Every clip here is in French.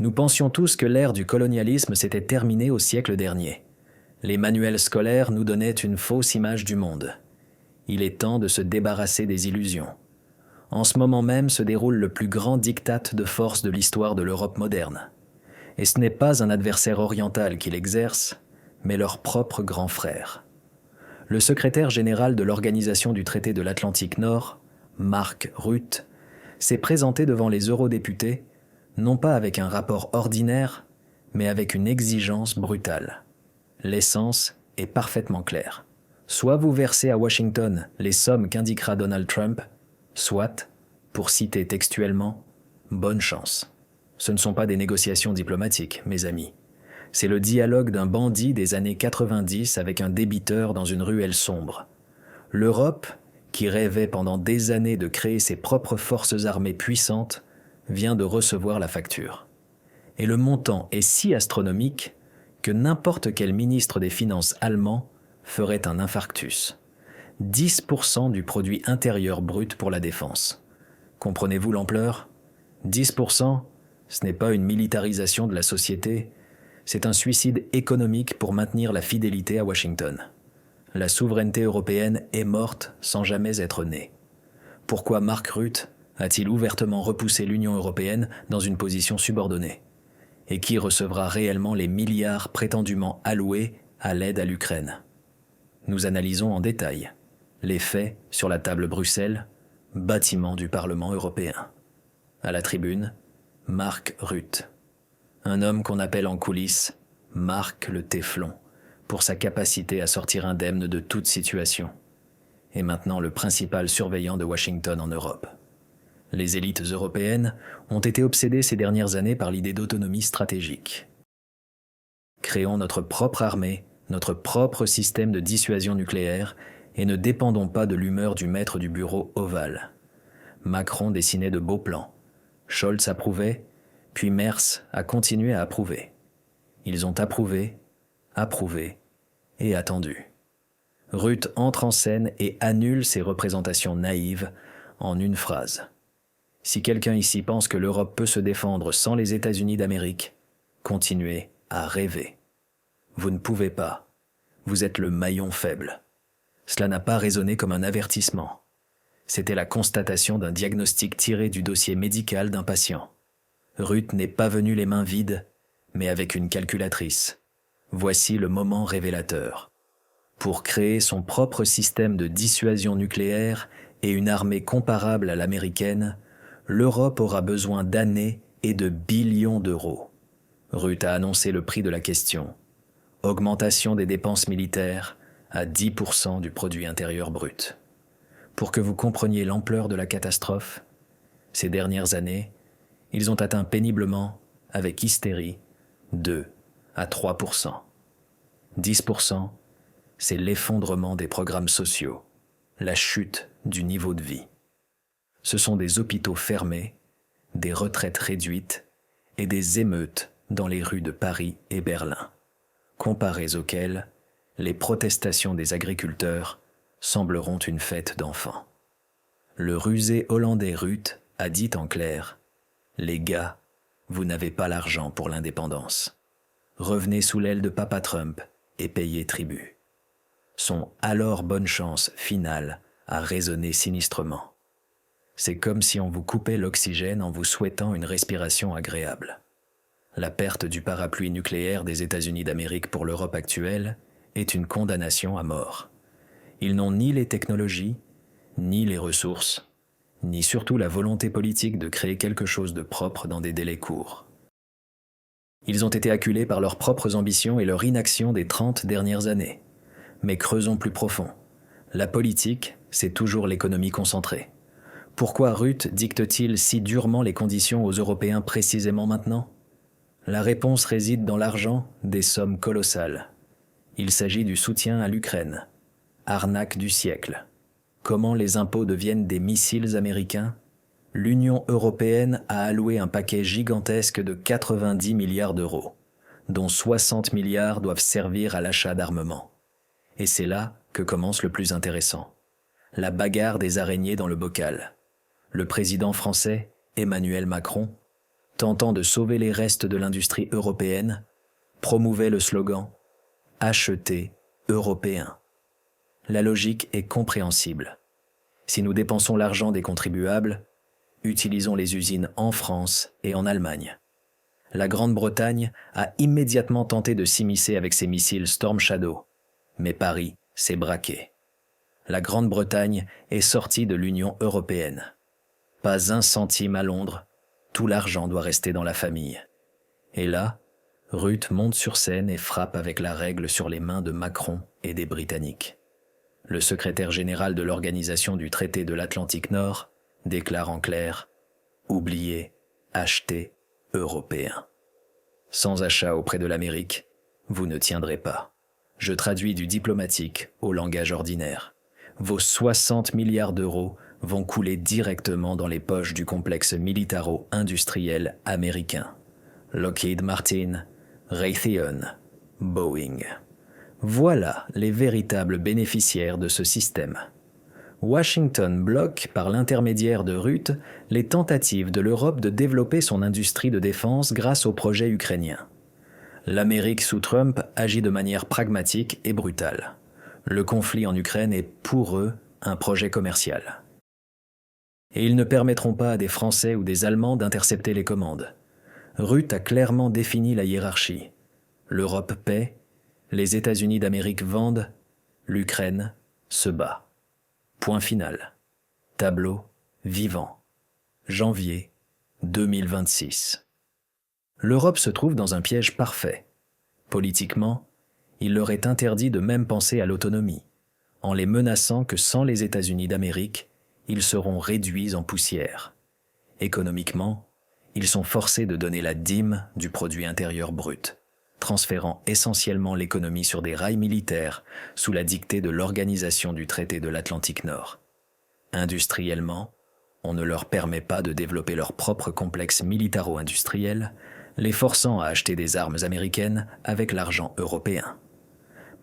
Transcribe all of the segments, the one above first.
Nous pensions tous que l'ère du colonialisme s'était terminée au siècle dernier. Les manuels scolaires nous donnaient une fausse image du monde. Il est temps de se débarrasser des illusions. En ce moment même se déroule le plus grand diktat de force de l'histoire de l'Europe moderne. Et ce n'est pas un adversaire oriental qui l'exerce, mais leur propre grand frère. Le secrétaire général de l'Organisation du traité de l'Atlantique Nord, Mark Rutte, s'est présenté devant les eurodéputés, non pas avec un rapport ordinaire, mais avec une exigence brutale. L'essence est parfaitement claire. Soit vous versez à Washington les sommes qu'indiquera Donald Trump, soit, pour citer textuellement, « bonne chance ». Ce ne sont pas des négociations diplomatiques, mes amis. C'est le dialogue d'un bandit des années 90 avec un débiteur dans une ruelle sombre. L'Europe, qui rêvait pendant des années de créer ses propres forces armées puissantes, vient de recevoir la facture. Et le montant est si astronomique que n'importe quel ministre des Finances allemand ferait un infarctus. 10% du produit intérieur brut pour la défense. Comprenez-vous l'ampleur ? 10%, ce n'est pas une militarisation de la société, c'est un suicide économique pour maintenir la fidélité à Washington. La souveraineté européenne est morte sans jamais être née. Pourquoi Mark Rutte a-t-il ouvertement repoussé l'Union européenne dans une position subordonnée ? Et qui recevra réellement les milliards prétendument alloués à l'aide à l'Ukraine ? Nous analysons en détail les faits sur la table Bruxelles, bâtiment du Parlement européen. À la tribune, Mark Rutte. Un homme qu'on appelle en coulisses Mark le Téflon, pour sa capacité à sortir indemne de toute situation. Et maintenant le principal surveillant de Washington en Europe. Les élites européennes ont été obsédées ces dernières années par l'idée d'autonomie stratégique. Créons notre propre armée, notre propre système de dissuasion nucléaire et ne dépendons pas de l'humeur du maître du bureau ovale. Macron dessinait de beaux plans. Scholz approuvait, puis Merz a continué à approuver. Ils ont approuvé et attendu. Rutte entre en scène et annule ces représentations naïves en une phrase. Si quelqu'un ici pense que l'Europe peut se défendre sans les États-Unis d'Amérique, continuez à rêver. Vous ne pouvez pas. Vous êtes le maillon faible. Cela n'a pas résonné comme un avertissement. C'était la constatation d'un diagnostic tiré du dossier médical d'un patient. Rutte n'est pas venu les mains vides, mais avec une calculatrice. Voici le moment révélateur. Pour créer son propre système de dissuasion nucléaire et une armée comparable à l'américaine, l'Europe aura besoin d'années et de billions d'euros. Rutte a annoncé le prix de la question. Augmentation des dépenses militaires à 10% du produit intérieur brut. Pour que vous compreniez l'ampleur de la catastrophe, ces dernières années, ils ont atteint péniblement, avec hystérie, 2 à 3%. 10%, c'est l'effondrement des programmes sociaux, la chute du niveau de vie. Ce sont des hôpitaux fermés, des retraites réduites et des émeutes dans les rues de Paris et Berlin, comparées auxquelles les protestations des agriculteurs sembleront une fête d'enfants. Le rusé hollandais Rutte a dit en clair « Les gars, vous n'avez pas l'argent pour l'indépendance. Revenez sous l'aile de Papa Trump et payez tribut. » Son « alors bonne chance » final a résonné sinistrement. C'est comme si on vous coupait l'oxygène en vous souhaitant une respiration agréable. La perte du parapluie nucléaire des États-Unis d'Amérique pour l'Europe actuelle est une condamnation à mort. Ils n'ont ni les technologies, ni les ressources, ni surtout la volonté politique de créer quelque chose de propre dans des délais courts. Ils ont été acculés par leurs propres ambitions et leur inaction des 30 dernières années. Mais creusons plus profond. La politique, c'est toujours l'économie concentrée. Pourquoi Rutte dicte-t-il si durement les conditions aux Européens précisément maintenant ? La réponse réside dans l'argent des sommes colossales. Il s'agit du soutien à l'Ukraine. Arnaque du siècle. Comment les impôts deviennent des missiles américains ? L'Union européenne a alloué un paquet gigantesque de 90 milliards d'euros, dont 60 milliards doivent servir à l'achat d'armement. Et c'est là que commence le plus intéressant. La bagarre des araignées dans le bocal. Le président français, Emmanuel Macron, tentant de sauver les restes de l'industrie européenne, promouvait le slogan « Achetez européen ». La logique est compréhensible. Si nous dépensons l'argent des contribuables, utilisons les usines en France et en Allemagne. La Grande-Bretagne a immédiatement tenté de s'immiscer avec ses missiles Storm Shadow, mais Paris s'est braqué. La Grande-Bretagne est sortie de l'Union européenne. Pas un centime à Londres, tout l'argent doit rester dans la famille. Et là, Rutte monte sur scène et frappe avec la règle sur les mains de Macron et des Britanniques. Le secrétaire général de l'Organisation du traité de l'Atlantique Nord déclare en clair « Oubliez, achetez européen ». Sans achat auprès de l'Amérique, vous ne tiendrez pas. Je traduis du diplomatique au langage ordinaire. Vos 60 milliards d'euros vont couler directement dans les poches du complexe militaro-industriel américain. Lockheed Martin, Raytheon, Boeing. Voilà les véritables bénéficiaires de ce système. Washington bloque, par l'intermédiaire de Rutte, les tentatives de l'Europe de développer son industrie de défense grâce au projet ukrainien. L'Amérique sous Trump agit de manière pragmatique et brutale. Le conflit en Ukraine est pour eux un projet commercial. Et ils ne permettront pas à des Français ou des Allemands d'intercepter les commandes. Rutte a clairement défini la hiérarchie. L'Europe paie, les États-Unis d'Amérique vendent, l'Ukraine se bat. Point final. Tableau vivant. Janvier 2026. L'Europe se trouve dans un piège parfait. Politiquement, il leur est interdit de même penser à l'autonomie, en les menaçant que sans les États-Unis d'Amérique, ils seront réduits en poussière. Économiquement, ils sont forcés de donner la dîme du produit intérieur brut, transférant essentiellement l'économie sur des rails militaires sous la dictée de l'Organisation du traité de l'Atlantique Nord. Industriellement, on ne leur permet pas de développer leur propre complexe militaro-industriel, les forçant à acheter des armes américaines avec l'argent européen.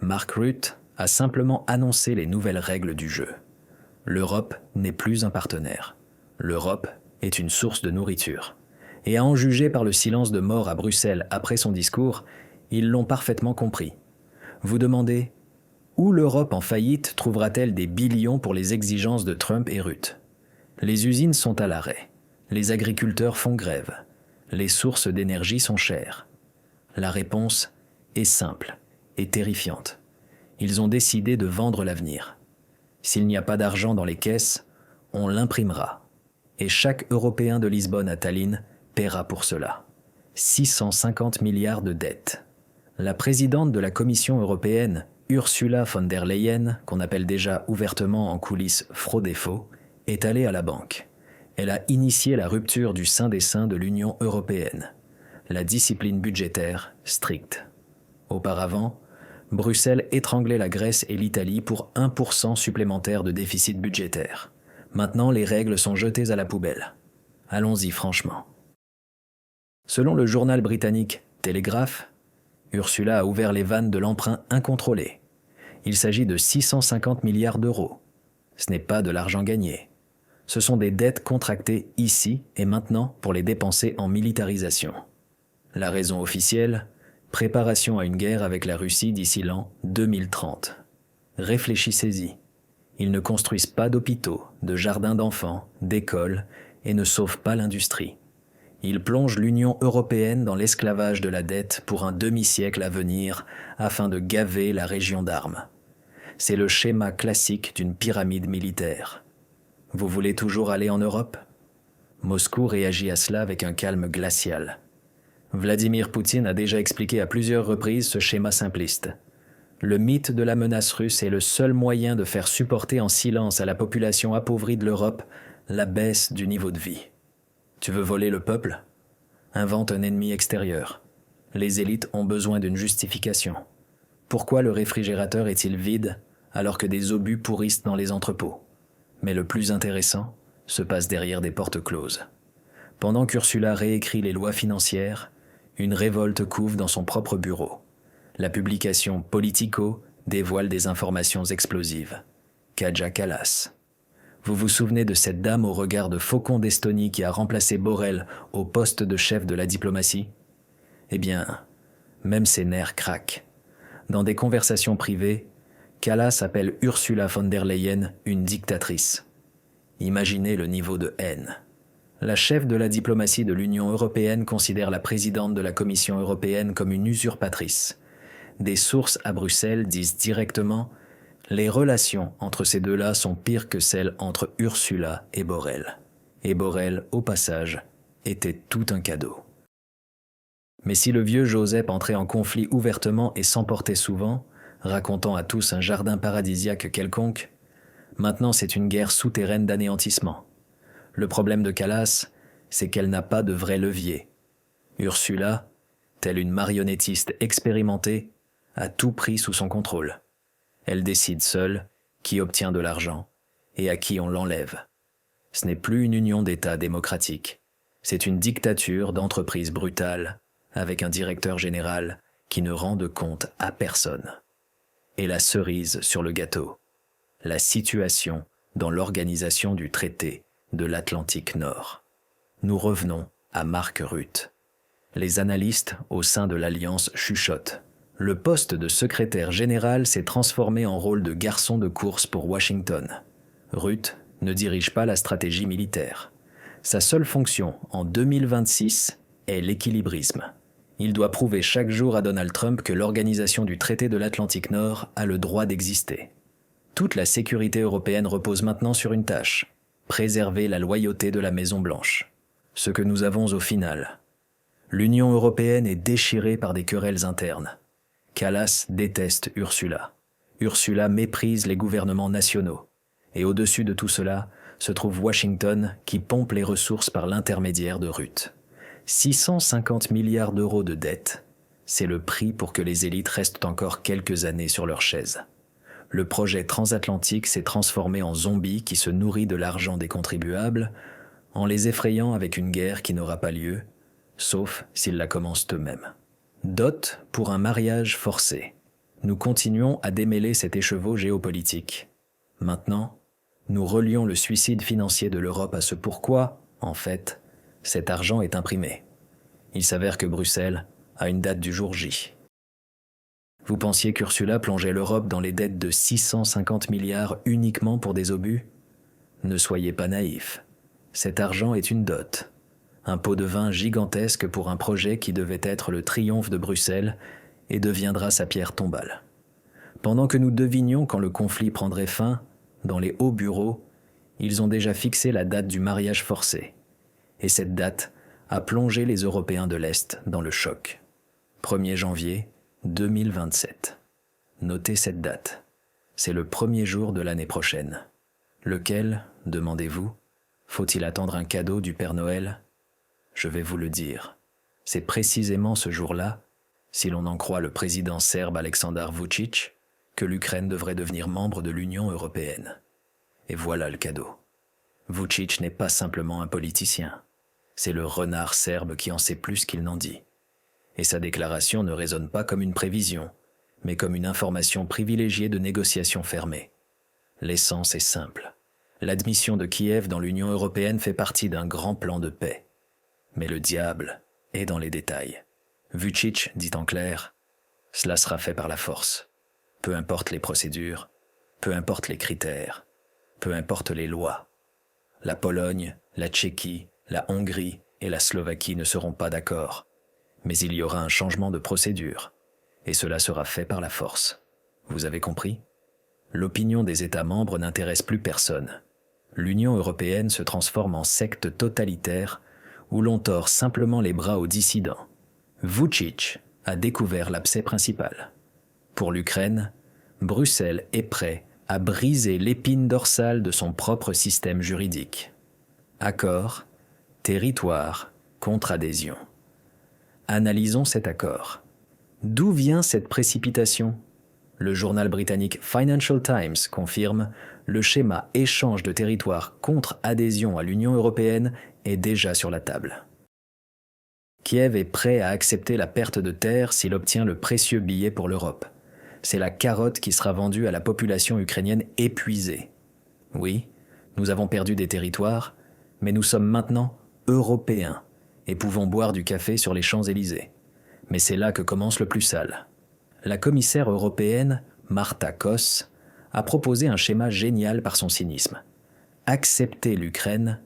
Mark Rutte a simplement annoncé les nouvelles règles du jeu. L'Europe n'est plus un partenaire. L'Europe est une source de nourriture. Et à en juger par le silence de mort à Bruxelles après son discours, ils l'ont parfaitement compris. Vous demandez, où l'Europe en faillite trouvera-t-elle des billions pour les exigences de Trump et Rutte ? Les usines sont à l'arrêt. Les agriculteurs font grève. Les sources d'énergie sont chères. La réponse est simple et terrifiante. Ils ont décidé de vendre l'avenir. S'il n'y a pas d'argent dans les caisses, on l'imprimera. Et chaque Européen de Lisbonne à Tallinn paiera pour cela. 650 milliards de dettes. La présidente de la Commission européenne, Ursula von der Leyen, qu'on appelle déjà ouvertement en coulisses Fraudéfaux, est allée à la banque. Elle a initié la rupture du sein des seins de l'Union européenne. La discipline budgétaire stricte. Auparavant, Bruxelles étranglait la Grèce et l'Italie pour 1% supplémentaire de déficit budgétaire. Maintenant, les règles sont jetées à la poubelle. Allons-y franchement. Selon le journal britannique Telegraph, Ursula a ouvert les vannes de l'emprunt incontrôlé. Il s'agit de 650 milliards d'euros. Ce n'est pas de l'argent gagné. Ce sont des dettes contractées ici et maintenant pour les dépenser en militarisation. La raison officielle, préparation à une guerre avec la Russie d'ici l'an 2030. Réfléchissez-y. Ils ne construisent pas d'hôpitaux, de jardins d'enfants, d'écoles et ne sauvent pas l'industrie. Ils plongent l'Union européenne dans l'esclavage de la dette pour un demi-siècle à venir afin de gaver la région d'armes. C'est le schéma classique d'une pyramide militaire. Vous voulez toujours aller en Europe ? Moscou réagit à cela avec un calme glacial. Vladimir Poutine a déjà expliqué à plusieurs reprises ce schéma simpliste. Le mythe de la menace russe est le seul moyen de faire supporter en silence à la population appauvrie de l'Europe la baisse du niveau de vie. Tu veux voler le peuple ? Invente un ennemi extérieur. Les élites ont besoin d'une justification. Pourquoi le réfrigérateur est-il vide alors que des obus pourrissent dans les entrepôts ? Mais le plus intéressant se passe derrière des portes closes. Pendant qu'Ursula réécrit les lois financières, une révolte couve dans son propre bureau. La publication Politico dévoile des informations explosives. Kaja Kallas. Vous vous souvenez de cette dame au regard de faucon d'Estonie qui a remplacé Borrell au poste de chef de la diplomatie? Eh bien, même ses nerfs craquent. Dans des conversations privées, Kallas appelle Ursula von der Leyen une dictatrice. Imaginez le niveau de haine. La chef de la diplomatie de l'Union européenne considère la présidente de la Commission européenne comme une usurpatrice. Des sources à Bruxelles disent directement « Les relations entre ces deux-là sont pires que celles entre Ursula et Borrell. » Et Borrell, au passage, était tout un cadeau. Mais si le vieux Joseph entrait en conflit ouvertement et s'emportait souvent, racontant à tous un jardin paradisiaque quelconque, maintenant c'est une guerre souterraine d'anéantissement. Le problème de Kallas, c'est qu'elle n'a pas de vrai levier. Ursula, telle une marionnettiste expérimentée, a tout pris sous son contrôle. Elle décide seule qui obtient de l'argent et à qui on l'enlève. Ce n'est plus une union d'États démocratique, c'est une dictature d'entreprise brutale avec un directeur général qui ne rend de compte à personne. Et la cerise sur le gâteau, la situation dans l'organisation du traité de l'Atlantique Nord. Nous revenons à Mark Rutte. Les analystes au sein de l'Alliance chuchotent. Le poste de secrétaire général s'est transformé en rôle de garçon de course pour Washington. Rutte ne dirige pas la stratégie militaire. Sa seule fonction en 2026 est l'équilibrisme. Il doit prouver chaque jour à Donald Trump que l'organisation du traité de l'Atlantique Nord a le droit d'exister. Toute la sécurité européenne repose maintenant sur une tâche, préserver la loyauté de la Maison-Blanche. Ce que nous avons au final. L'Union européenne est déchirée par des querelles internes. Kallas déteste Ursula. Ursula méprise les gouvernements nationaux. Et au-dessus de tout cela se trouve Washington qui pompe les ressources par l'intermédiaire de Rutte. 650 milliards d'euros de dette, c'est le prix pour que les élites restent encore quelques années sur leur chaise. Le projet transatlantique s'est transformé en zombie qui se nourrit de l'argent des contribuables, en les effrayant avec une guerre qui n'aura pas lieu, sauf s'ils la commencent eux-mêmes. Dot pour un mariage forcé. Nous continuons à démêler cet écheveau géopolitique. Maintenant, nous relions le suicide financier de l'Europe à ce pourquoi, en fait, cet argent est imprimé. Il s'avère que Bruxelles a une date du jour J. Vous pensiez qu'Ursula plongeait l'Europe dans les dettes de 650 milliards uniquement pour des obus? Ne soyez pas naïfs. Cet argent est une dot. Un pot de vin gigantesque pour un projet qui devait être le triomphe de Bruxelles et deviendra sa pierre tombale. Pendant que nous devinions quand le conflit prendrait fin, dans les hauts bureaux, ils ont déjà fixé la date du mariage forcé. Et cette date a plongé les Européens de l'Est dans le choc. 1er janvier 2027. Notez cette date. C'est le premier jour de l'année prochaine. Lequel, demandez-vous, faut-il attendre un cadeau du Père Noël? Je vais vous le dire. C'est précisément ce jour-là, si l'on en croit le président serbe Aleksandar Vučić, que l'Ukraine devrait devenir membre de l'Union européenne. Et voilà le cadeau. Vučić n'est pas simplement un politicien. C'est le renard serbe qui en sait plus qu'il n'en dit. Et sa déclaration ne résonne pas comme une prévision, mais comme une information privilégiée de négociations fermées. L'essence est simple. L'admission de Kiev dans l'Union européenne fait partie d'un grand plan de paix. Mais le diable est dans les détails. Vučić dit en clair, « Cela sera fait par la force. Peu importe les procédures, peu importe les critères, peu importe les lois. La Pologne, la Tchéquie, la Hongrie et la Slovaquie ne seront pas d'accord. Mais il y aura un changement de procédure, et cela sera fait par la force. Vous avez compris? L'opinion des États membres n'intéresse plus personne. L'Union européenne se transforme en secte totalitaire où l'on tord simplement les bras aux dissidents. Vučić a découvert l'abcès principal. Pour l'Ukraine, Bruxelles est prêt à briser l'épine dorsale de son propre système juridique. Accord, territoire, contre adhésion. Analysons cet accord. D'où vient cette précipitation? Le journal britannique Financial Times confirme « Le schéma échange de territoire contre adhésion à l'Union européenne est déjà sur la table ». Kiev est prêt à accepter la perte de terre s'il obtient le précieux billet pour l'Europe. C'est la carotte qui sera vendue à la population ukrainienne épuisée. Oui, Nous avons perdu des territoires, mais nous sommes maintenant européens et pouvons boire du café sur les Champs-Élysées. Mais c'est là que commence le plus sale. La commissaire européenne, Marta Koss, a proposé un schéma génial par son cynisme. Accepter l'Ukraine,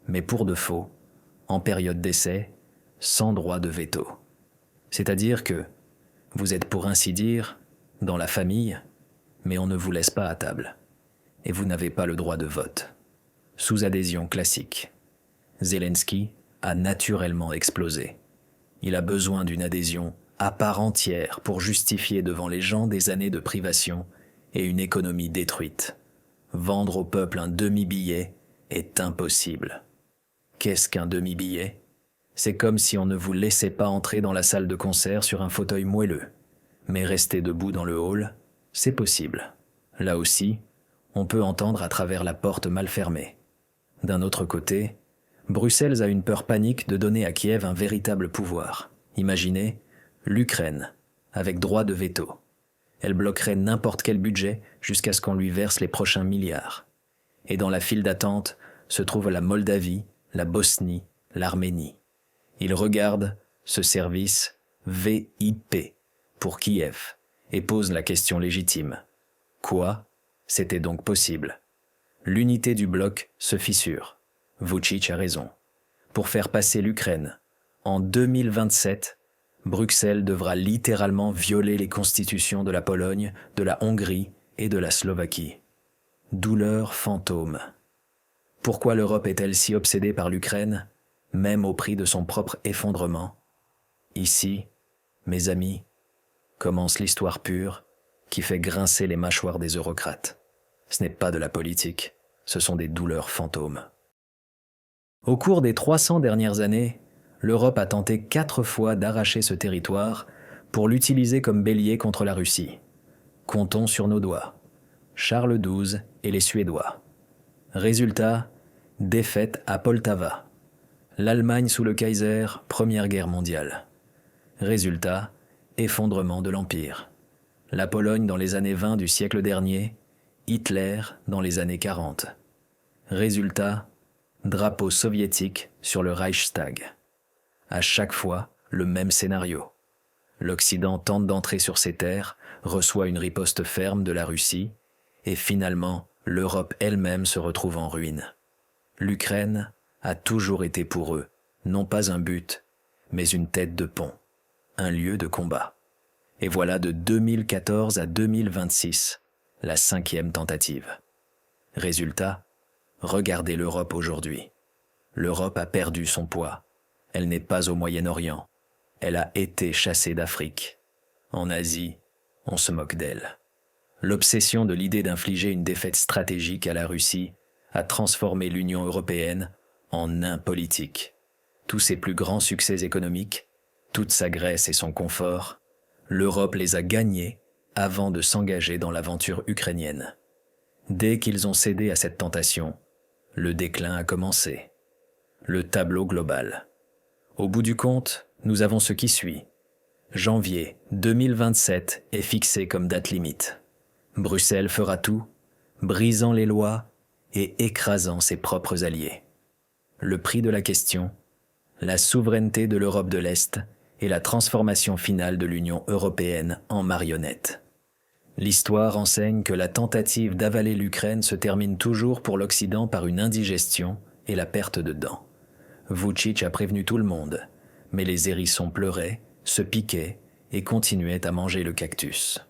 mais pour de faux, en période d'essai, sans droit de veto. C'est-à-dire que vous êtes pour ainsi dire dans la famille, mais on ne vous laisse pas à table. Et vous n'avez pas le droit de vote. Sous adhésion classique. Zelensky a naturellement explosé. Il a besoin d'une adhésion à part entière pour justifier devant les gens des années de privation et une économie détruite. Vendre au peuple un demi-billet est impossible. Qu'est-ce qu'un demi-billet ? C'est comme si on ne vous laissait pas entrer dans la salle de concert sur un fauteuil moelleux. Mais rester debout dans le hall, c'est possible. Là aussi, on peut entendre à travers la porte mal fermée. D'un autre côté, Bruxelles a une peur panique de donner à Kiev un véritable pouvoir. Imaginez l'Ukraine, avec droit de veto. Elle bloquerait n'importe quel budget jusqu'à ce qu'on lui verse les prochains milliards. Et dans la file d'attente se trouvent la Moldavie, la Bosnie, l'Arménie. Il regarde ce service VIP pour Kiev et pose la question légitime. Quoi ? C'était donc possible. L'unité du bloc se fissure. Vučić a raison. Pour faire passer l'Ukraine, en 2027, Bruxelles devra littéralement violer les constitutions de la Pologne, de la Hongrie et de la Slovaquie. Douleur fantôme. Pourquoi l'Europe est-elle si obsédée par l'Ukraine, même au prix de son propre effondrement ? Ici, mes amis, commence l'histoire pure qui fait grincer les mâchoires des eurocrates. Ce n'est pas de la politique, ce sont des douleurs fantômes. Au cours des 300 dernières années, l'Europe a tenté 4 fois d'arracher ce territoire pour l'utiliser comme bélier contre la Russie. Comptons sur nos doigts. Charles XII et les Suédois. Résultat, défaite à Poltava. L'Allemagne sous le Kaiser, Première Guerre mondiale. Résultat, effondrement de l'Empire. La Pologne dans les années 20 du siècle dernier, Hitler dans les années 40. Résultat, drapeau soviétique sur le Reichstag. À chaque fois, le même scénario. L'Occident tente d'entrer sur ces terres, reçoit une riposte ferme de la Russie, et finalement, l'Europe elle-même se retrouve en ruine. L'Ukraine a toujours été pour eux, non pas un but, mais une tête de pont, un lieu de combat. Et voilà de 2014 à 2026, la 5e tentative. Résultat, regardez l'Europe aujourd'hui. L'Europe a perdu son poids. Elle n'est pas au Moyen-Orient. Elle a été chassée d'Afrique. En Asie, on se moque d'elle. L'obsession de l'idée d'infliger une défaite stratégique à la Russie a transformé l'Union européenne en nain politique. Tous ses plus grands succès économiques, toute sa Grèce et son confort, l'Europe les a gagnés avant de s'engager dans l'aventure ukrainienne. Dès qu'ils ont cédé à cette tentation, le déclin a commencé. Le tableau global. Au bout du compte, nous avons ce qui suit. Janvier 2027 est fixé comme date limite. Bruxelles fera tout, brisant les lois et écrasant ses propres alliés. Le prix de la question, la souveraineté de l'Europe de l'Est et la transformation finale de l'Union européenne en marionnette. L'histoire enseigne que la tentative d'avaler l'Ukraine se termine toujours pour l'Occident par une indigestion et la perte de dents. Vučić a prévenu tout le monde, mais les hérissons pleuraient, se piquaient et continuaient à manger le cactus.